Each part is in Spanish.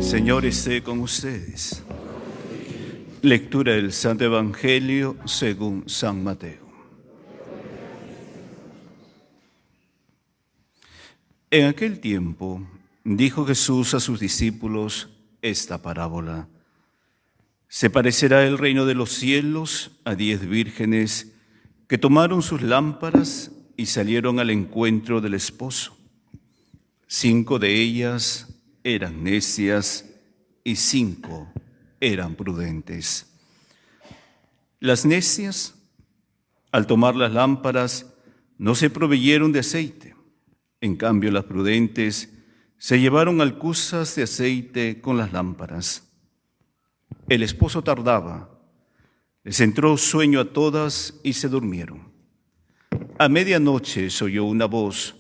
Señor esté con ustedes. Lectura del Santo Evangelio según San Mateo. En aquel tiempo dijo Jesús a sus discípulos esta parábola: Se parecerá el reino de los cielos a 10 vírgenes que tomaron sus lámparas y salieron al encuentro del esposo. 5 de ellas eran necias y 5 eran prudentes. Las necias, al tomar las lámparas, no se proveyeron de aceite. En cambio, las prudentes se llevaron alcuzas de aceite con las lámparas. El esposo tardaba. Les entró sueño a todas y se durmieron. A medianoche se oyó una voz: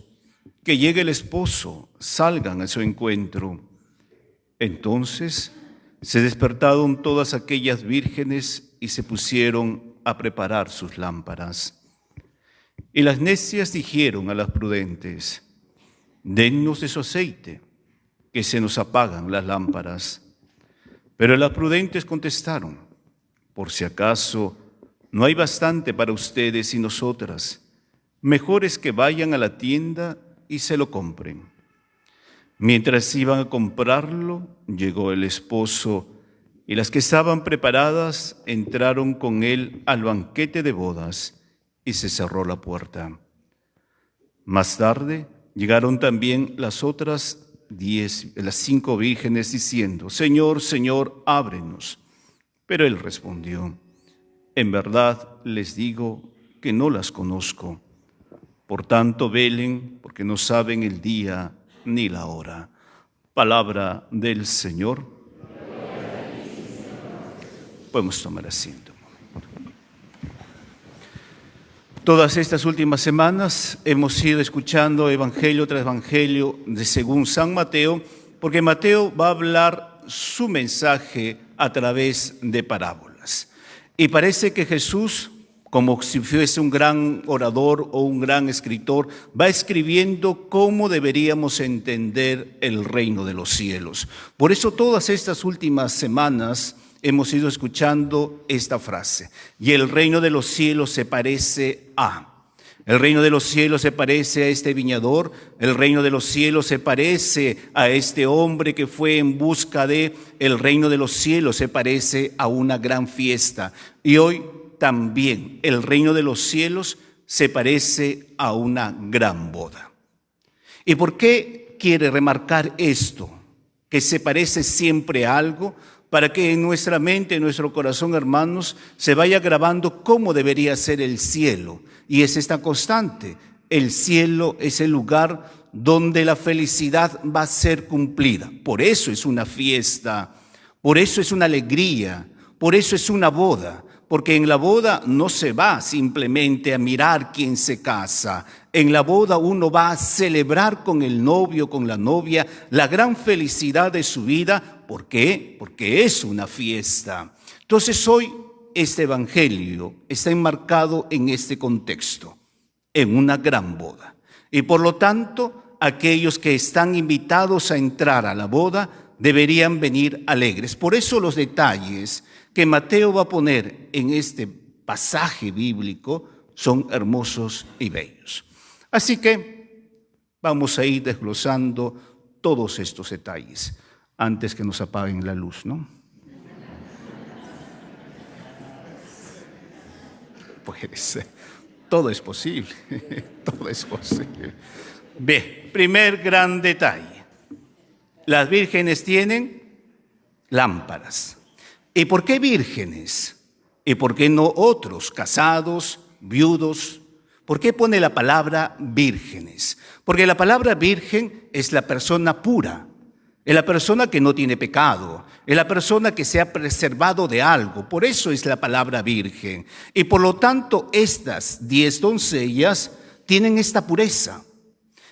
que llegue el esposo, salgan a su encuentro. Entonces se despertaron todas aquellas vírgenes y se pusieron a preparar sus lámparas. Y las necias dijeron a las prudentes: dennos de su aceite, que se nos apagan las lámparas. Pero las prudentes contestaron: por si acaso no hay bastante para ustedes y nosotras, mejor es que vayan a la tienda y se lo compren. Mientras iban a comprarlo, llegó el esposo, y las que estaban preparadas entraron con él al banquete de bodas, y se cerró la puerta. Más tarde llegaron también las otras 5 vírgenes, diciendo: Señor, Señor, ábrenos. Pero él respondió: en verdad les digo que no las conozco. Por tanto, velen, porque no saben el día ni la hora. Palabra del Señor. Podemos tomar asiento. Todas estas últimas semanas hemos ido escuchando evangelio tras evangelio de según San Mateo, porque Mateo va a hablar su mensaje a través de parábolas. Y parece que Jesús, como si fuese un gran orador o un gran escritor, va escribiendo cómo deberíamos entender el reino de los cielos. Por eso todas estas últimas semanas hemos ido escuchando esta frase: y el reino de los cielos se parece a... El reino de los cielos se parece a este viñador, el reino de los cielos se parece a este hombre que fue en busca de... El reino de los cielos se parece a una gran fiesta. Y hoy también el reino de los cielos se parece a una gran boda. ¿Y por qué quiere remarcar esto? Que se parece siempre a algo, para que en nuestra mente, en nuestro corazón, hermanos, se vaya grabando cómo debería ser el cielo. Y es esta constante: el cielo es el lugar donde la felicidad va a ser cumplida. Por eso es una fiesta, por eso es una alegría, por eso es una boda. Porque en la boda no se va simplemente a mirar quién se casa. En la boda uno va a celebrar con el novio, con la novia, la gran felicidad de su vida. ¿Por qué? Porque es una fiesta. Entonces hoy este evangelio está enmarcado en este contexto, en una gran boda. Y por lo tanto, aquellos que están invitados a entrar a la boda deberían venir alegres. Por eso los detalles que Mateo va a poner en este pasaje bíblico son hermosos y bellos. Así que vamos a ir desglosando todos estos detalles antes que nos apaguen la luz, ¿no? Pues todo es posible, todo es posible. Bien, primer gran detalle: las vírgenes tienen lámparas. ¿Y por qué vírgenes? ¿Y por qué no otros, casados, viudos? ¿Por qué pone la palabra vírgenes? Porque la palabra virgen es la persona pura, es la persona que no tiene pecado, es la persona que se ha preservado de algo. Por eso es la palabra virgen. Y por lo tanto, estas 10 doncellas tienen esta pureza.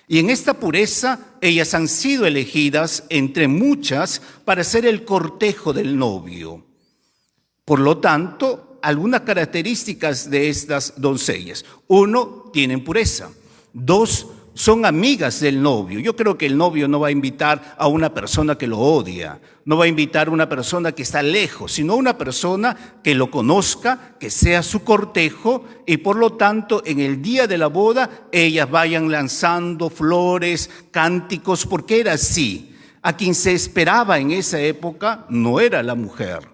Y en esta pureza, ellas han sido elegidas entre muchas para ser el cortejo del novio. Por lo tanto, algunas características de estas doncellas: 1, tienen pureza. 2, son amigas del novio. Yo creo que el novio no va a invitar a una persona que lo odia, no va a invitar a una persona que está lejos, sino a una persona que lo conozca, que sea su cortejo, y por lo tanto en el día de la boda ellas vayan lanzando flores, cánticos, porque era así. A quien se esperaba en esa época no era la mujer,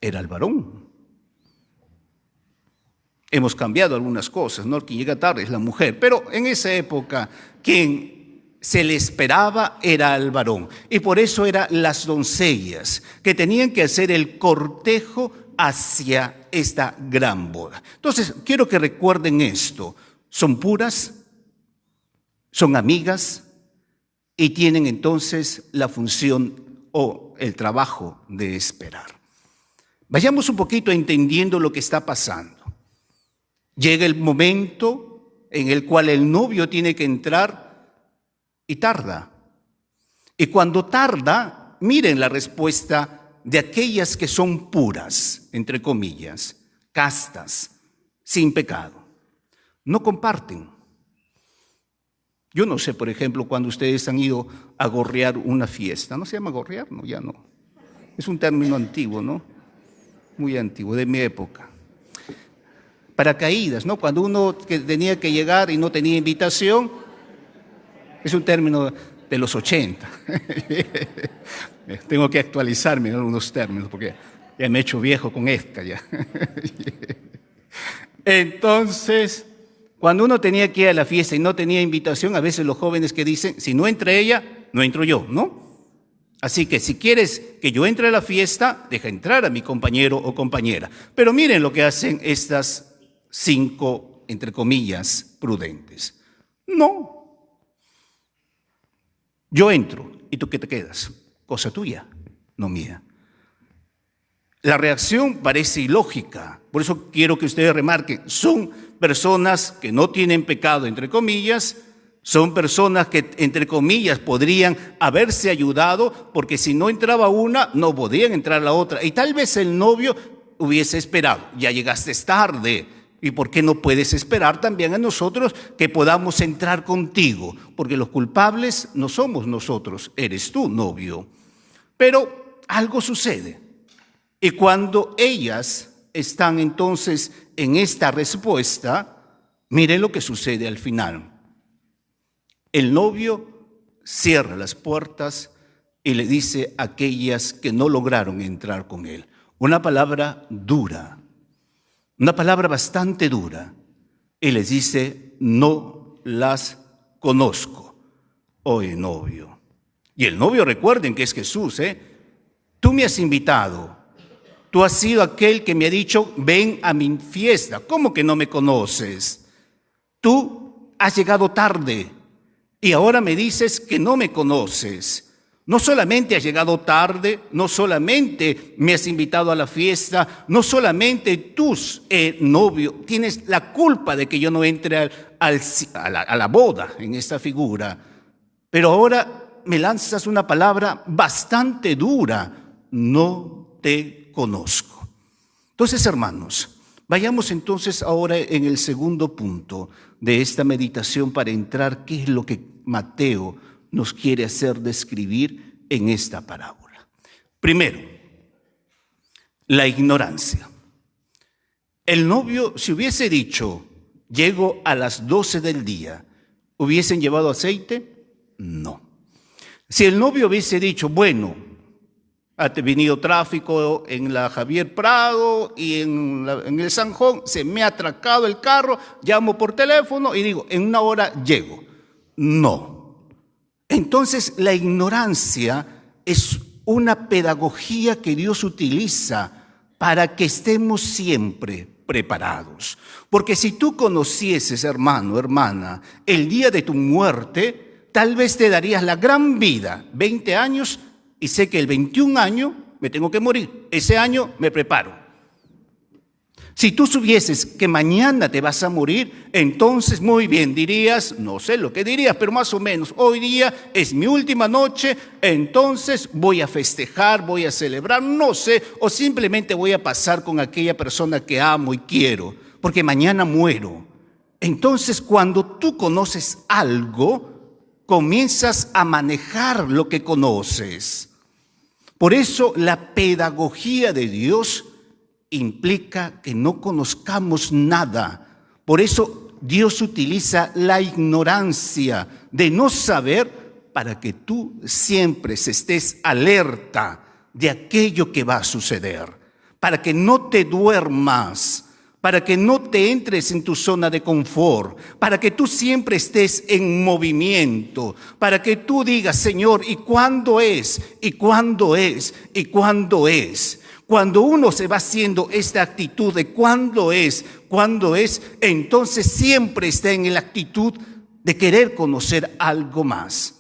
era el varón. Hemos cambiado algunas cosas, ¿no? Quien llega tarde es la mujer, pero en esa época quien se le esperaba era el varón. Y por eso eran las doncellas que tenían que hacer el cortejo hacia esta gran boda. Entonces, quiero que recuerden esto. Son puras, son amigas y tienen entonces la función o el trabajo de esperar. Vayamos un poquito entendiendo lo que está pasando. Llega el momento en el cual el novio tiene que entrar y tarda. Y cuando tarda, miren la respuesta de aquellas que son puras, entre comillas, castas, sin pecado. No comparten. Yo no sé, por ejemplo, cuando ustedes han ido a gorrear una fiesta. ¿No se llama gorrear? No, ya no. Es un término antiguo, ¿no? Muy antiguo, de mi época. Paracaídas, ¿no? Cuando uno que tenía que llegar y no tenía invitación, es un término de los 80. Tengo que actualizarme en algunos términos porque ya me he hecho viejo con esta ya. Entonces, cuando uno tenía que ir a la fiesta y no tenía invitación, a veces los jóvenes que dicen, si no entra ella, no entro yo, ¿no? Así que si quieres que yo entre a la fiesta, deja entrar a mi compañero o compañera. Pero miren lo que hacen estas 5, entre comillas, prudentes. No. Yo entro y tú que te quedas. Cosa tuya, no mía. La reacción parece ilógica. Por eso quiero que ustedes remarquen. Son personas que no tienen pecado, entre comillas. Son personas que, entre comillas, podrían haberse ayudado, porque si no entraba una, no podían entrar la otra. Y tal vez el novio hubiese esperado. Ya llegaste tarde. ¿Y por qué no puedes esperar también a nosotros que podamos entrar contigo? Porque los culpables no somos nosotros, eres tú, novio. Pero algo sucede. Y cuando ellas están entonces en esta respuesta, miren lo que sucede al final. El novio cierra las puertas y le dice a aquellas que no lograron entrar con él. Una palabra dura. Una palabra bastante dura, y les dice, no las conozco, oye novio. Y el novio, recuerden que es Jesús, tú me has invitado, tú has sido aquel que me ha dicho, ven a mi fiesta. ¿Cómo que no me conoces? Tú has llegado tarde y ahora me dices que no me conoces. No solamente has llegado tarde, no solamente me has invitado a la fiesta, no solamente tú, novio, tienes la culpa de que yo no entre a la boda en esta figura, pero ahora me lanzas una palabra bastante dura, no te conozco. Entonces, hermanos, vayamos entonces ahora en el segundo punto de esta meditación para entrar qué es lo que Mateo nos quiere hacer describir en esta parábola. Primero, la ignorancia. El novio, si hubiese dicho, llego a las 12 del día, ¿hubiesen llevado aceite? No. Si el novio hubiese dicho, bueno, ha venido tráfico en la Javier Prado y en el Sanjón, se me ha atracado el carro, llamo por teléfono y digo, en 1 hora llego. No. Entonces, la ignorancia es una pedagogía que Dios utiliza para que estemos siempre preparados. Porque si tú conocieses, hermano, hermana, el día de tu muerte, tal vez te darías la gran vida, 20 años, y sé que el 21 año me tengo que morir. Ese año me preparo. Si tú supieses que mañana te vas a morir, entonces muy bien, dirías, no sé lo que dirías, pero más o menos, hoy día es mi última noche, entonces voy a festejar, voy a celebrar, no sé, o simplemente voy a pasar con aquella persona que amo y quiero, porque mañana muero. Entonces, cuando tú conoces algo, comienzas a manejar lo que conoces. Por eso la pedagogía de Dios implica que no conozcamos nada. Por eso Dios utiliza la ignorancia de no saber para que tú siempre estés alerta de aquello que va a suceder, para que no te duermas, para que no te entres en tu zona de confort, para que tú siempre estés en movimiento, para que tú digas, Señor, ¿y cuándo es? ¿Y cuándo es? ¿Y cuándo es? Cuando uno se va haciendo esta actitud de cuándo es, entonces siempre está en la actitud de querer conocer algo más.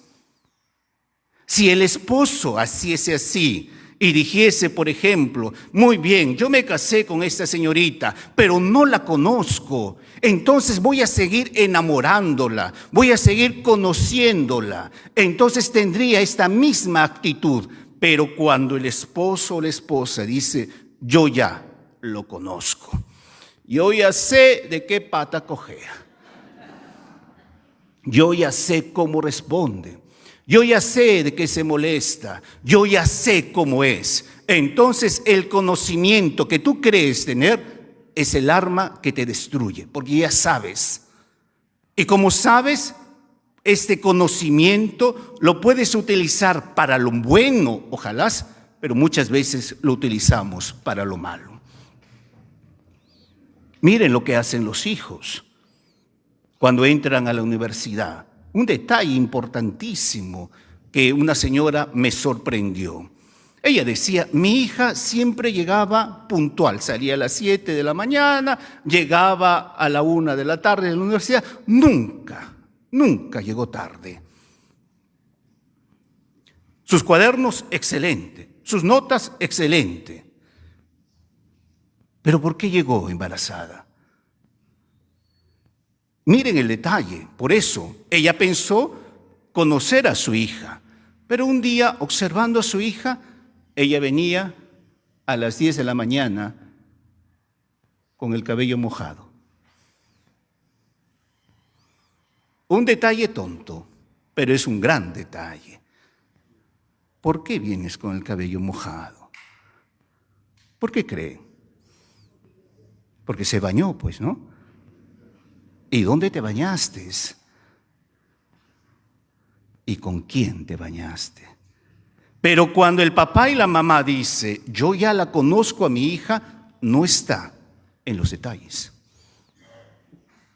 Si el esposo hiciese así y dijese, por ejemplo, muy bien, yo me casé con esta señorita, pero no la conozco, entonces voy a seguir enamorándola, voy a seguir conociéndola, entonces tendría esta misma actitud. Pero cuando el esposo o la esposa dice, yo ya lo conozco, yo ya sé de qué pata cojea, yo ya sé cómo responde, yo ya sé de qué se molesta, yo ya sé cómo es. Entonces el conocimiento que tú crees tener es el arma que te destruye, porque ya sabes. Y como sabes, este conocimiento lo puedes utilizar para lo bueno, ojalá, pero muchas veces lo utilizamos para lo malo. Miren lo que hacen los hijos cuando entran a la universidad. Un detalle importantísimo que una señora me sorprendió. Ella decía, mi hija siempre llegaba puntual, salía a las 7 de la mañana, llegaba a la 1 de la tarde de la universidad, nunca llegó tarde. Sus cuadernos, excelente. Sus notas, excelente. ¿Pero por qué llegó embarazada? Miren el detalle. Por eso, ella pensó conocer a su hija. Pero un día, observando a su hija, ella venía a las 10 de la mañana con el cabello mojado. Un detalle tonto, pero es un gran detalle. ¿Por qué vienes con el cabello mojado? ¿Por qué cree? Porque se bañó, pues, ¿no? ¿Y dónde te bañaste? ¿Y con quién te bañaste? Pero cuando el papá y la mamá dice, yo ya la conozco a mi hija, no está en los detalles.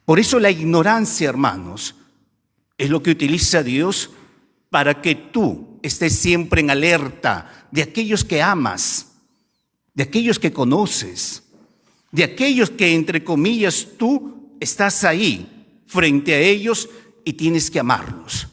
Por eso la ignorancia, hermanos, es lo que utiliza Dios para que tú estés siempre en alerta de aquellos que amas, de aquellos que conoces, de aquellos que, entre comillas, tú estás ahí frente a ellos y tienes que amarlos.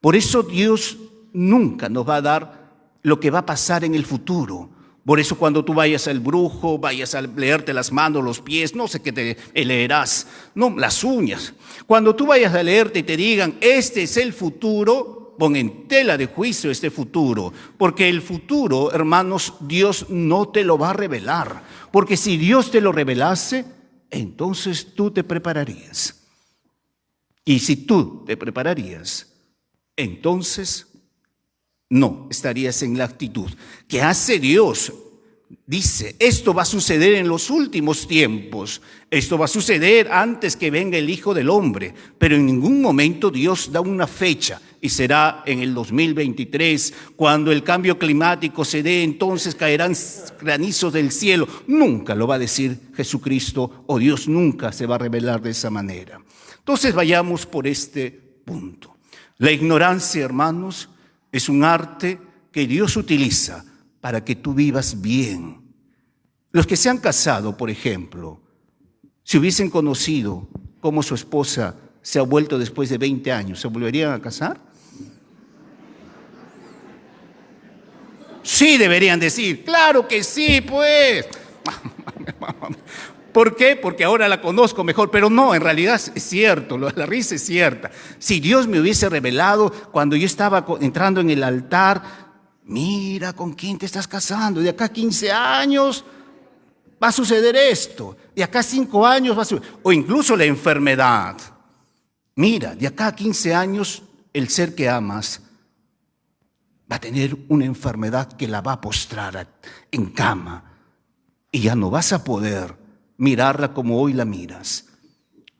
Por eso Dios nunca nos va a dar lo que va a pasar en el futuro. Por eso cuando tú vayas al brujo, vayas a leerte las manos, los pies, no sé qué te leerás, no, las uñas. Cuando tú vayas a leerte y te digan, este es el futuro, pon en tela de juicio este futuro. Porque el futuro, hermanos, Dios no te lo va a revelar. Porque si Dios te lo revelase, entonces tú te prepararías. Y si tú te prepararías, entonces no estarías en la actitud que hace Dios. Dice, esto va a suceder en los últimos tiempos, esto va a suceder antes que venga el Hijo del Hombre, pero en ningún momento Dios da una fecha y será en el 2023, cuando el cambio climático se dé, entonces caerán granizos del cielo. Nunca lo va a decir Jesucristo, o Dios nunca se va a revelar de esa manera. Entonces vayamos por este punto. La ignorancia, hermanos, es un arte que Dios utiliza para que tú vivas bien. Los que se han casado, por ejemplo, si hubiesen conocido cómo su esposa se ha vuelto después de 20 años, ¿se volverían a casar? Sí, deberían decir, claro que sí, pues. ¿Por qué? Porque ahora la conozco mejor, pero no, en realidad es cierto, la risa es cierta. Si Dios me hubiese revelado cuando yo estaba entrando en el altar, mira con quién te estás casando, de acá 15 años, va a suceder esto, de acá a 5 años va a suceder, o incluso la enfermedad. Mira, de acá a 15 años el ser que amas va a tener una enfermedad que la va a postrar en cama y ya no vas a poder mirarla como hoy la miras.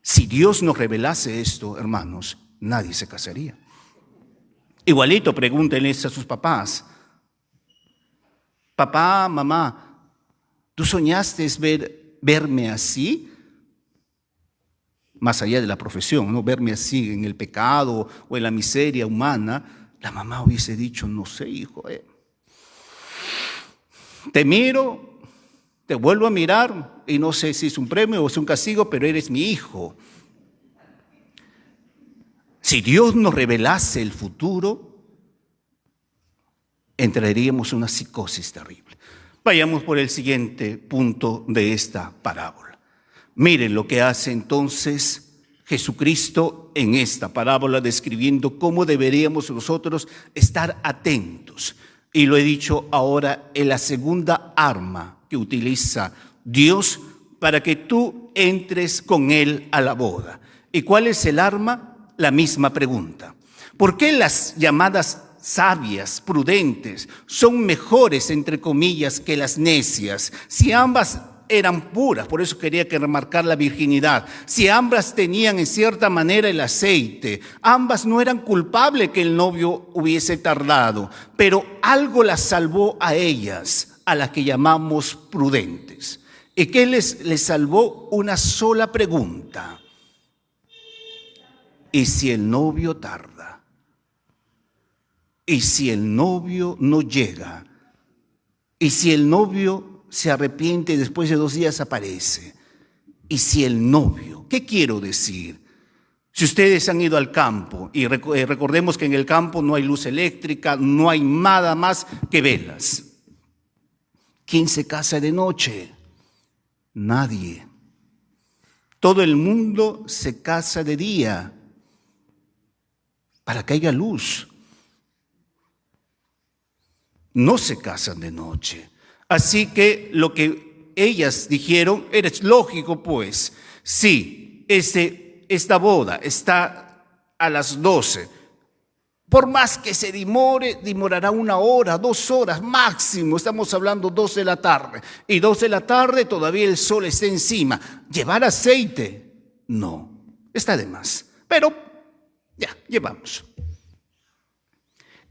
Si Dios nos revelase esto, hermanos, nadie se casaría. Igualito pregúntenle a sus papás. Papá, mamá, ¿tú soñaste verme así? Más allá de la profesión, ¿no? Verme así en el pecado o en la miseria humana. La mamá hubiese dicho, no sé, hijo. Te miro, te vuelvo a mirar y no sé si es un premio o es un castigo, pero eres mi hijo. Si Dios nos revelase el futuro, entraríamos en una psicosis terrible. Vayamos por el siguiente punto de esta parábola. Miren lo que hace entonces Jesucristo en esta parábola, describiendo cómo deberíamos nosotros estar atentos. Y lo he dicho ahora, en la segunda arma que utiliza Dios para que tú entres con Él a la boda. ¿Y cuál es el arma? La misma pregunta. ¿Por qué las llamadas sabias, prudentes, son mejores, entre comillas, que las necias? Si ambas eran puras, por eso quería que remarcar la virginidad. Si ambas tenían en cierta manera el aceite, ambas no eran culpables que el novio hubiese tardado, pero algo las salvó a ellas, a las que llamamos prudentes. ¿Y qué les salvó? Una sola pregunta. ¿Y si el novio tarda? ¿Y si el novio no llega? ¿Y si el novio se arrepiente y después de 2 días aparece? ¿Y si el novio? ¿Qué quiero decir? Si ustedes han ido al campo, y recordemos que en el campo no hay luz eléctrica, no hay nada más que velas. ¿Quién se casa de noche? Nadie. Todo el mundo se casa de día para que haya luz. No se casan de noche. Así que lo que ellas dijeron era lógico, pues. Sí, esta boda está a las 12. Por más que se demorará 1 hora, 2 horas máximo. Estamos hablando 2 de la tarde. Y 2 de la tarde todavía el sol está encima. ¿Llevar aceite? No, está de más. Pero ya, llevamos.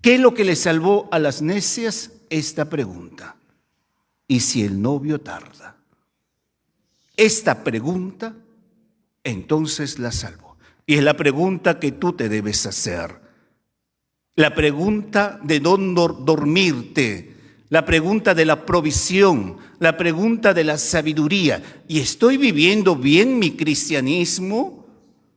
¿Qué es lo que le salvó a las necias? Esta pregunta. ¿Y si el novio tarda? Esta pregunta entonces la salvó. Y es la pregunta que tú te debes hacer. La pregunta de dónde dormirte. La pregunta de la provisión. La pregunta de la sabiduría. ¿Y estoy viviendo bien mi cristianismo?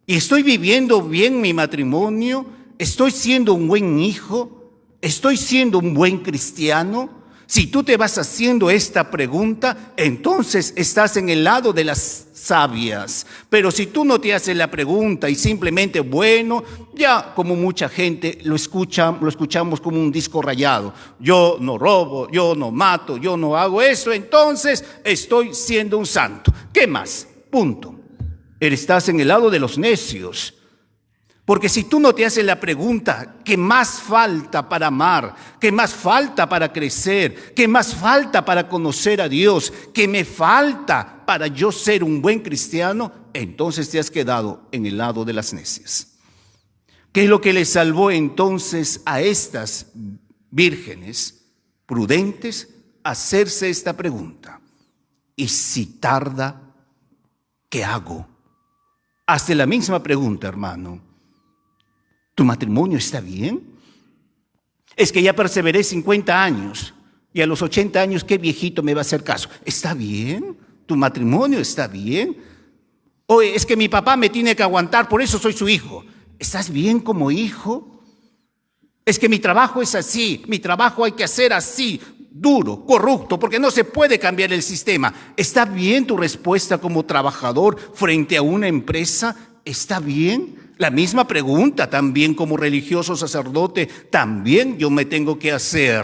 ¿Y estoy viviendo bien mi matrimonio? ¿Estoy siendo un buen hijo? ¿Estoy siendo un buen cristiano? Si tú te vas haciendo esta pregunta, entonces estás en el lado de las sabias. Pero si tú no te haces la pregunta y simplemente, bueno, ya como mucha gente lo escuchamos como un disco rayado. Yo no robo, yo no mato, yo no hago eso, entonces estoy siendo un santo. ¿Qué más? Punto. Estás en el lado de los necios. Porque si tú no te haces la pregunta, ¿qué más falta para amar? ¿Qué más falta para crecer? ¿Qué más falta para conocer a Dios? ¿Qué me falta para yo ser un buen cristiano? Entonces te has quedado en el lado de las necias. ¿Qué es lo que le salvó entonces a estas vírgenes prudentes? Hacerse esta pregunta. ¿Y si tarda, qué hago? Hazte la misma pregunta, hermano. ¿Tu matrimonio está bien? Es que ya perseveré 50 años y a los 80 años, ¿qué viejito me va a hacer caso? ¿Está bien? ¿Tu matrimonio está bien? O es que mi papá me tiene que aguantar, por eso soy su hijo. ¿Estás bien como hijo? Es que mi trabajo es así, mi trabajo hay que hacer así, duro, corrupto, porque no se puede cambiar el sistema. ¿Está bien tu respuesta como trabajador frente a una empresa? ¿Está bien? La misma pregunta también como religioso sacerdote, también yo me tengo que hacer.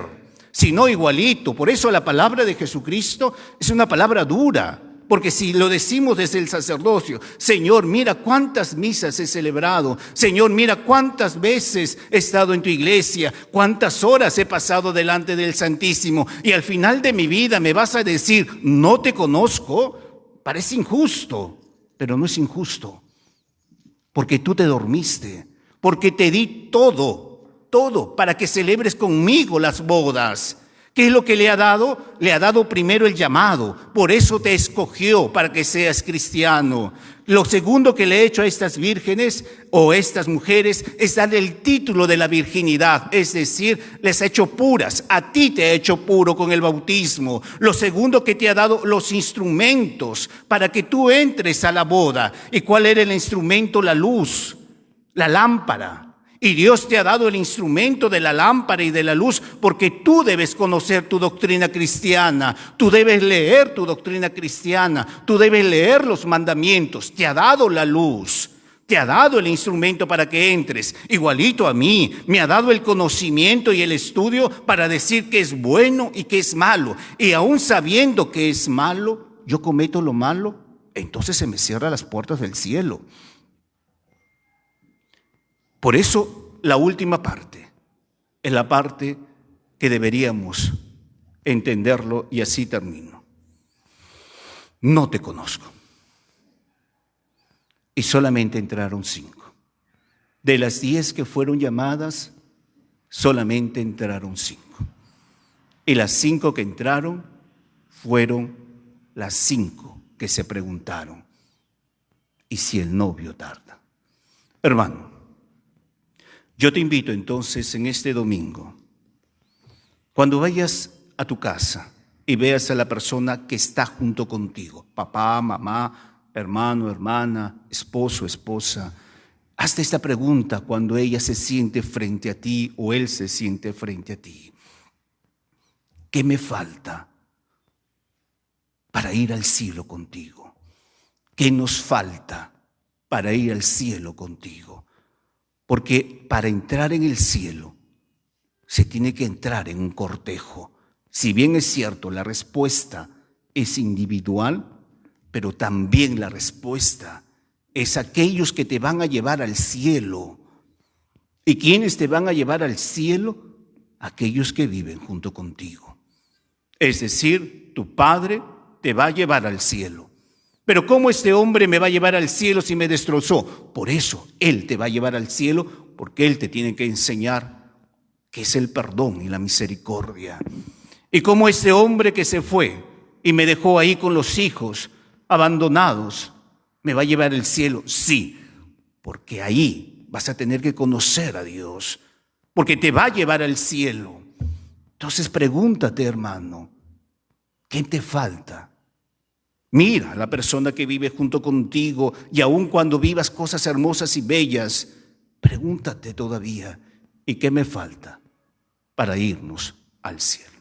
sino igualito. Por eso la palabra de Jesucristo es una palabra dura, porque si lo decimos desde el sacerdocio, Señor, mira cuántas misas he celebrado, Señor, mira cuántas veces he estado en tu iglesia, cuántas horas he pasado delante del Santísimo, y al final de mi vida me vas a decir, no te conozco, parece injusto, pero no es injusto, porque tú te dormiste, porque te di todo para que celebres conmigo las bodas. ¿Qué es lo que le ha dado? Le ha dado primero el llamado, por eso te escogió para que seas cristiano. Lo segundo que le he hecho a estas vírgenes o estas mujeres es darle el título de la virginidad, es decir, les ha hecho puras, a ti te ha hecho puro con el bautismo. Lo segundo que te ha dado los instrumentos para que tú entres a la boda. ¿Y cuál era el instrumento? La luz, la lámpara. Y Dios te ha dado el instrumento de la lámpara y de la luz porque tú debes conocer tu doctrina cristiana, tú debes leer tu doctrina cristiana, tú debes leer los mandamientos. Te ha dado la luz, te ha dado el instrumento para que entres. Igualito a mí, me ha dado el conocimiento y el estudio para decir que es bueno y que es malo. Y aún sabiendo que es malo, yo cometo lo malo, entonces se me cierran las puertas del cielo. Por eso la última parte es la parte que deberíamos entenderlo y así termino. No te conozco. Y solamente entraron 5. De las 10 que fueron llamadas, solamente entraron 5. Y las 5 que entraron fueron las 5 que se preguntaron, ¿y si el novio tarda? Hermano, yo te invito entonces en este domingo, cuando vayas a tu casa y veas a la persona que está junto contigo, papá, mamá, hermano, hermana, esposo, esposa, hazte esta pregunta cuando ella se siente frente a ti o él se siente frente a ti. ¿Qué me falta para ir al cielo contigo? ¿Qué nos falta para ir al cielo contigo? Porque para entrar en el cielo se tiene que entrar en un cortejo. Si bien es cierto, la respuesta es individual, pero también la respuesta es aquellos que te van a llevar al cielo. ¿Y quiénes te van a llevar al cielo? Aquellos que viven junto contigo. Es decir, tu Padre te va a llevar al cielo. Pero ¿cómo este hombre me va a llevar al cielo si me destrozó? Por eso Él te va a llevar al cielo, porque Él te tiene que enseñar qué es el perdón y la misericordia. Y como este hombre que se fue y me dejó ahí con los hijos abandonados, ¿me va a llevar al cielo? Sí, porque ahí vas a tener que conocer a Dios, porque te va a llevar al cielo. Entonces pregúntate, hermano, ¿qué te falta? Mira a la persona que vive junto contigo y aun cuando vivas cosas hermosas y bellas, pregúntate todavía, ¿y qué me falta para irnos al cielo?